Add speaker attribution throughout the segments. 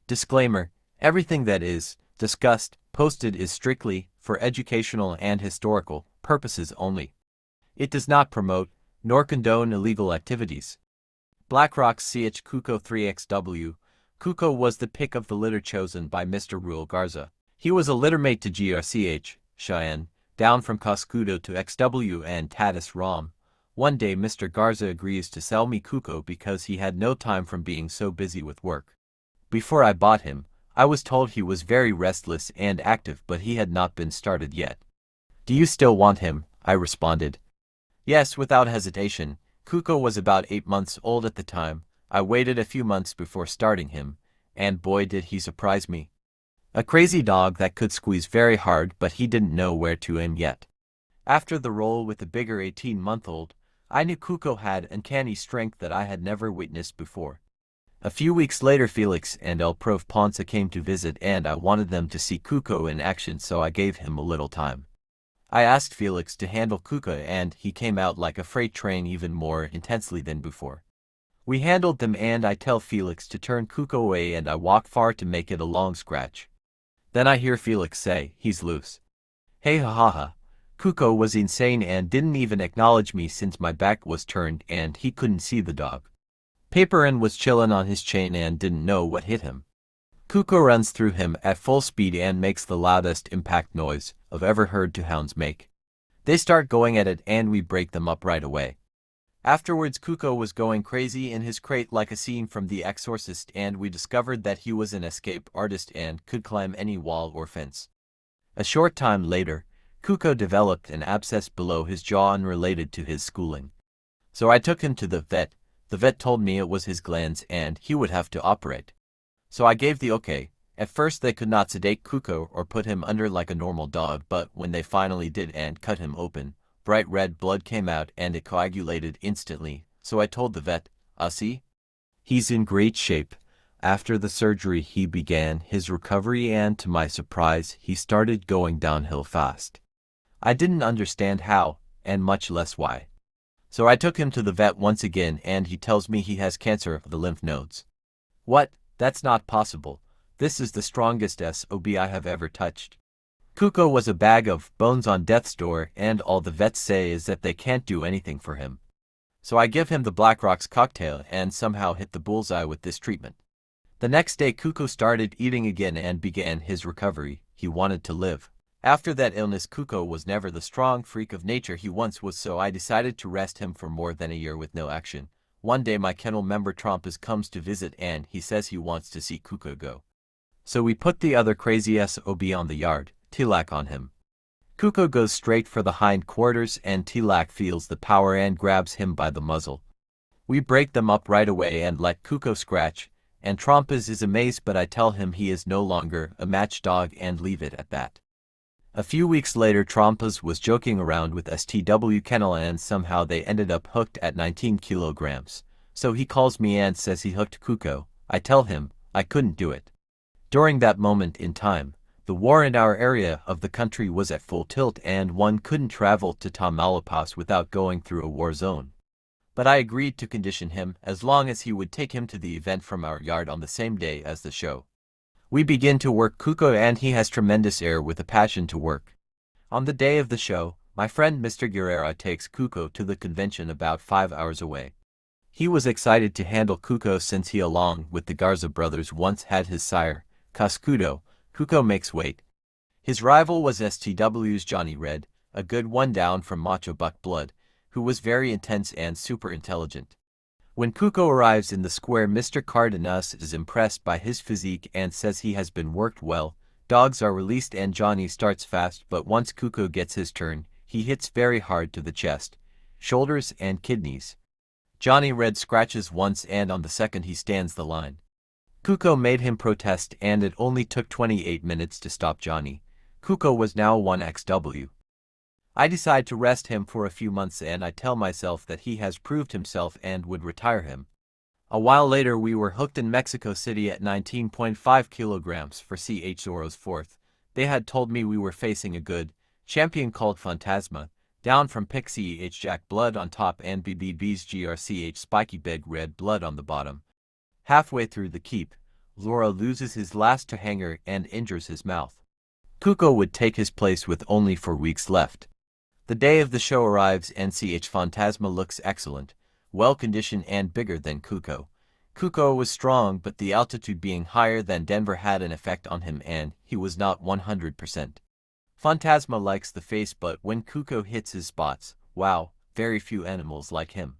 Speaker 1: Disclaimer: everything that is discussed, posted is strictly for educational and historical purposes only. It does not promote, nor condone illegal activities. Blackrocks Ch Cuko 3XW. Cuko was the pick of the litter chosen by Mr. Ruel Garza. He was a littermate to GRCH, Cheyenne, down from Coscudo to XW and Tatis Rom. One day Mr. Garza agrees to sell me Cuko because he had no time from being so busy with work. Before I bought him, I was told he was very restless and active, but he had not been started yet. "Do you still want him?" I responded. Yes, without hesitation. Cuko was about 8 months old at the time. I waited a few months before starting him, and boy did he surprise me. A crazy dog that could squeeze very hard, but he didn't know where to aim yet. After the roll with the bigger 18-month-old, I knew Cuko had uncanny strength that I had never witnessed before. A few weeks later Felix and El Prof Ponce came to visit and I wanted them to see Cuko in action, so I gave him a little time. I asked Felix to handle Cuko and he came out like a freight train, even more intensely than before. We handled them and I tell Felix to turn Cuko away and I walk far to make it a long scratch. Then I hear Felix say, "He's loose." Hey ha ha ha. Cuko was insane and didn't even acknowledge me since my back was turned and he couldn't see the dog. Paperin was chillin' on his chain and didn't know what hit him. Cuko runs through him at full speed and makes the loudest impact noise I've ever heard two hounds make. They start going at it and we break them up right away. Afterwards Cuko was going crazy in his crate like a scene from The Exorcist, and we discovered that he was an escape artist and could climb any wall or fence. A short time later, Cuko developed an abscess below his jaw unrelated to his schooling. So I took him to the vet. The vet told me it was his glands and he would have to operate. So I gave the okay. At first they could not sedate Cuko or put him under like a normal dog, but when they finally did and cut him open, bright red blood came out and it coagulated instantly. So I told the vet, see? He's in great shape. After the surgery he began his recovery and to my surprise he started going downhill fast. I didn't understand how, and much less why. So I took him to the vet once again and he tells me he has cancer of the lymph nodes. What? That's not possible. This is the strongest SOB I have ever touched. Cuko was a bag of bones on death's door and all the vets say is that they can't do anything for him. So I give him the Blackrocks cocktail and somehow hit the bullseye with this treatment. The next day Cuko started eating again and began his recovery. He wanted to live. After that illness Cuko was never the strong freak of nature he once was, so I decided to rest him for more than a year with no action. One day my kennel member Trompas comes to visit and he says he wants to see Cuko go. So we put the other crazy SOB on the yard, Tilak on him. Cuko goes straight for the hind quarters and Tilak feels the power and grabs him by the muzzle. We break them up right away and let Cuko scratch, and Trompas is amazed, but I tell him he is no longer a match dog and leave it at that. A few weeks later Trompas was joking around with STW kennel and somehow they ended up hooked at 19 kilograms. So he calls me and says he hooked Cuko. I tell him I couldn't do it. During that moment in time, the war in our area of the country was at full tilt and one couldn't travel to Tamaulipas without going through a war zone. But I agreed to condition him as long as he would take him to the event from our yard on the same day as the show. We begin to work Cuko and he has tremendous air with a passion to work. On the day of the show, my friend Mr. Guerrera takes Cuko to the convention about 5 hours away. He was excited to handle Cuko since he along with the Garza brothers once had his sire, Coscudo. Cuko makes weight. His rival was STW's Johnny Red, a good one down from Macho Buck Blood, who was very intense and super intelligent. When Cuko arrives in the square, Mr. Cardenas is impressed by his physique and says he has been worked well. Dogs are released and Johnny starts fast, but once Cuko gets his turn, he hits very hard to the chest, shoulders and kidneys. Johnny Red scratches once and on the second he stands the line. Cuko made him protest and it only took 28 minutes to stop Johnny. Cuko was now 1XW. I decide to rest him for a few months and I tell myself that he has proved himself and would retire him. A while later we were hooked in Mexico City at 19.5 kilograms for CH Zoro's 4th. They had told me we were facing a good champion called Fantasma, down from Pixie H Jack blood on top and BBB's GRCH spiky big red blood on the bottom. Halfway through the keep, Laura loses his last to hanger and injures his mouth. Cuko would take his place with only 4 weeks left. The day of the show arrives and Ch Phantasma looks excellent, well-conditioned and bigger than Cuko. Cuko was strong, but the altitude being higher than Denver had an effect on him and he was not 100%. Phantasma likes the face, but when Cuko hits his spots, wow, very few animals like him.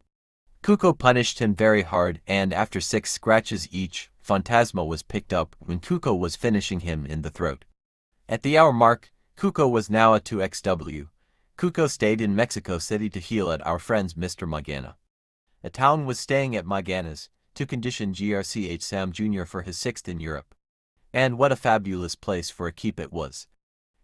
Speaker 1: Cuko punished him very hard and after 6 scratches each, Phantasma was picked up when Cuko was finishing him in the throat. At the hour mark, Cuko was now at 2xw. Cuko stayed in Mexico City to heal at our friend's Mr. Magana. A town was staying at Magana's to condition Grch Sam Jr. for his 6th in Europe. And what a fabulous place for a keep it was.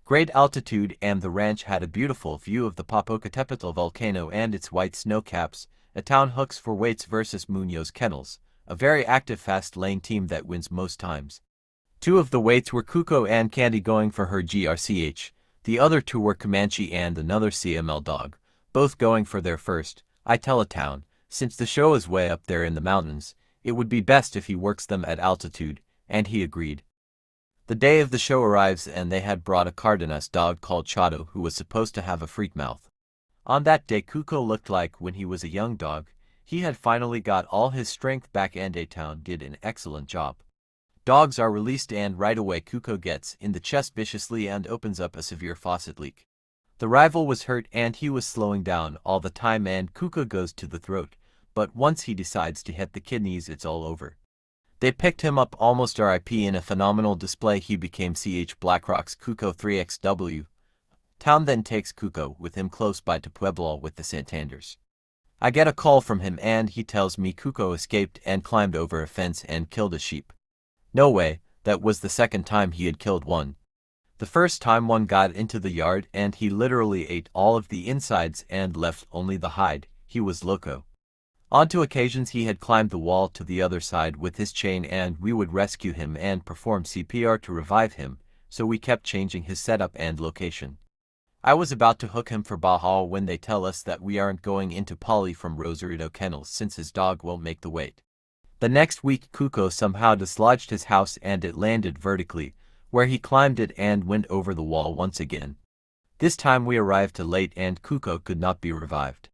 Speaker 1: Great altitude and the ranch had a beautiful view of the Popocatépetl volcano and its white snow caps. A town hooks for weights versus Munoz Kennels, a very active fast lane team that wins most times. 2 of the weights were Cuko and Candy going for her Grch. The other 2 were Comanche and another CML dog, both going for their first. I tell a town, since the show is way up there in the mountains, it would be best if he works them at altitude, and he agreed. The day of the show arrives and they had brought a Cardenas dog called Chato who was supposed to have a freak mouth. On that day Cuko looked like when he was a young dog, he had finally got all his strength back and A-Town did an excellent job. Dogs are released and right away Cuko gets in the chest viciously and opens up a severe faucet leak. The rival was hurt and he was slowing down all the time and Cuko goes to the throat, but once he decides to hit the kidneys it's all over. They picked him up almost RIP in a phenomenal display. He became Ch Blackrocks Cuko 3xw. Town then takes Cuko with him close by to Pueblo with the Santanders. I get a call from him and he tells me Cuko escaped and climbed over a fence and killed a sheep. No way, that was the 2nd time he had killed one. The first time one got into the yard and he literally ate all of the insides and left only the hide. He was loco. On 2 occasions he had climbed the wall to the other side with his chain and we would rescue him and perform CPR to revive him, so we kept changing his setup and location. I was about to hook him for Baja when they tell us that we aren't going into Polly from Rosarito Kennels since his dog won't make the weight. The next week Cuko somehow dislodged his house and it landed vertically, where he climbed it and went over the wall once again. This time we arrived too late and Cuko could not be revived.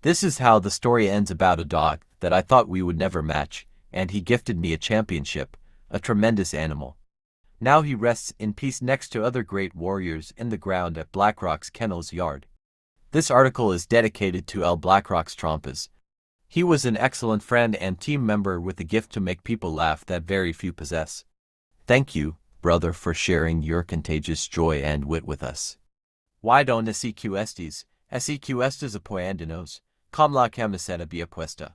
Speaker 1: This is how the story ends about a dog that I thought we would never match, and he gifted me a championship, a tremendous animal. Now he rests in peace next to other great warriors in the ground at Blackrocks Kennels yard. This article is dedicated to El Blackrocks Trompas. He was an excellent friend and team member with a gift to make people laugh that very few possess. Thank you, brother, for sharing your contagious joy and wit with us. Why don't SEQ estes apoyandinos, com la camiseta be apuesta?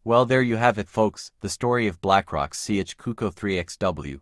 Speaker 1: Well, there you have it, folks, the story of Blackrocks Ch Cuko 3xw.